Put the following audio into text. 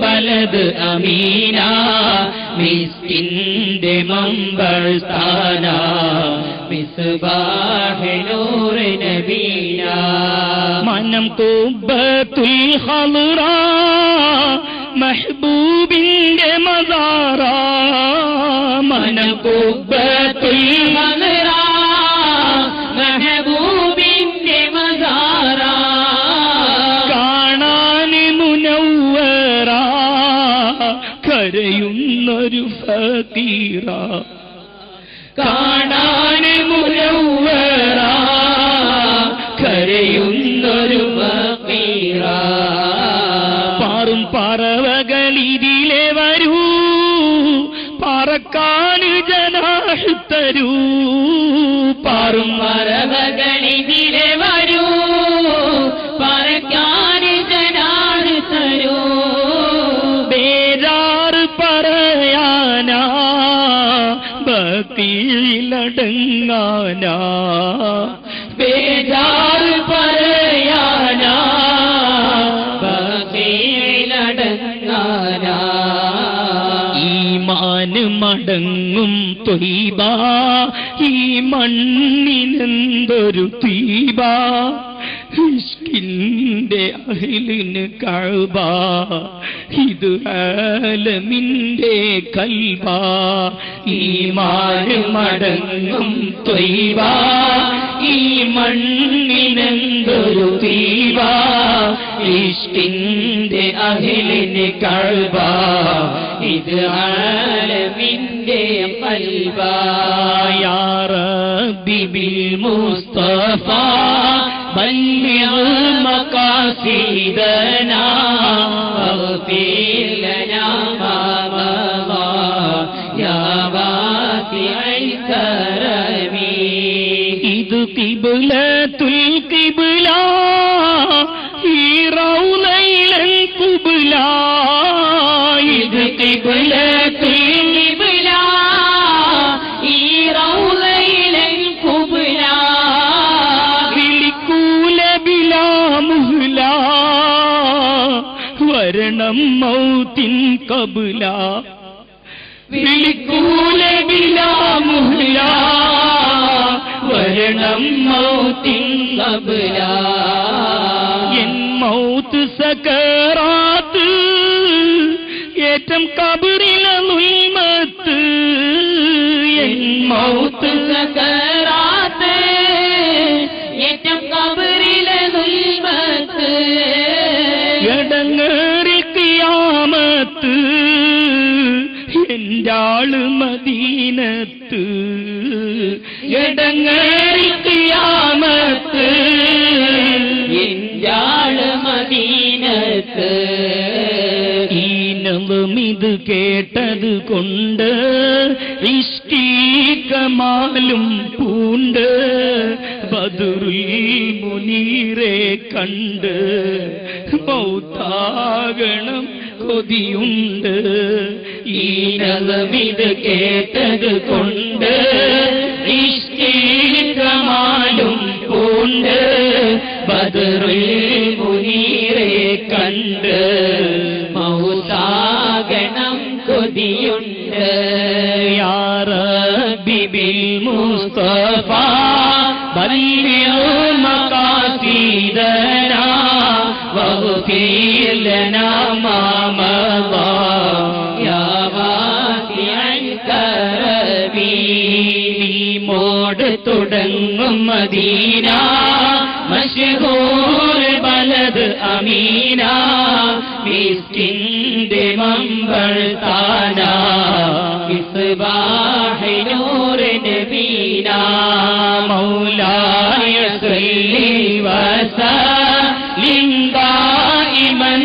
ബലദ് അമീന മിസ്കിന്റെ മമ്പർ സ്ഥാന മിസ്ബാഹ് നൂർ നബീന മനം കുബ്ബത്തുൽ ഖൽറാ മെഹബൂബിന്റെ മസാറ മനം കുബ്ബത്തുൽ ഖൽറാ മെഹബൂബിന്റെ മസാറ കാണാൻ മുനവ്വറ കരയുന്നൊരു ഫഖീറ കാണാൻ മുനവ്വറ കരയുന്നൊരു ഫഖീറ പാറും പറവകളിതിലെ വരൂ പറക്കാൻ ജനാഹ് തരൂ പാറും പറവകളിതിലെ വരൂ പറക്കാൻ ജനാഹ് തരൂ ബേജാറ് പറയാനാ ബഖീലടങ്ങാനാ ബേജാറ് പറയാനാ ബഖീലടങ്ങാനാ ഈമാൻ മടങ്ങും ത്വയ്ബ ഈ മണ്ണിനെന്തൊരു തീബ ഇഷ്കിന്റെ അഹ്ലിന് കഅബ ഇത് ആലമിന്റെ കൽബ ഈമാൻ മടങ്ങും ത്വയ്ബ ഈ മണ്ണിനെന്തൊരു തീബ ഇഷ്കിന്റെ അഹ്ലിന് കഅബ ഇത് ആലമിന്റെ കൽബ യാ റബ്ബി ബിൽ മുസ്തഫ بلغ مقاصدنا واغفر لنا ما مضى يا واسع الكرم إذ قبلة القبلة في روضي القبلة إذ قبلة القبلة في روضي القبلة വരണം മൗത്തിൻ കബല വിളിക്കൂല ബിലാ മുഹ്ല വരണം മൗത്തിൻ കബല എൻ മൗത്ത് സകറാത്ത് ഏറ്റം കബറിലെ ദുൽമത്ത് എൻ മൗത്ത് സകറാത്ത് ഏറ്റം കബറിലെ ദുൽമത്ത് എടങ്ങേറി ഖിയാമത്ത് എന്റാള് മദീനത്ത് എടങ്ങേറി ഖിയാമത്ത് എന്റാള് മദീനത്ത് ഈ നവമിത് കേട്ടത് കൊണ്ട് ഇഷ്കീകമാലും പൂണ്ട് ബദറുൽ മുനീറെ കണ്ട് മൗത്താകണം കൊതിയുണ്ട് ഈ നവമിത് കേട്ടത് കൊണ്ട് ഇഷ്കീകമാലും പൂണ്ട് ബദറുൽ മുനീറെ കണ്ട് മൗത്താകണം കൊതിയുണ്ട് യാ റബ്ബി ബിൽ മുസ്തഫ ബല്ലിഗ് മഖാസിദനാ واغفر لنا ما مضى يا واسع الكرم മോട് തുടങ്ങും മദീന മശ്ഹൂർ ബലദ് അമീന മിസ്കിന്റെ മമ്പർ താന മിസ്ബാഹ് നൂർ നബീന മൗലായ സല്ലി വസല്ലിം ദായിമൻ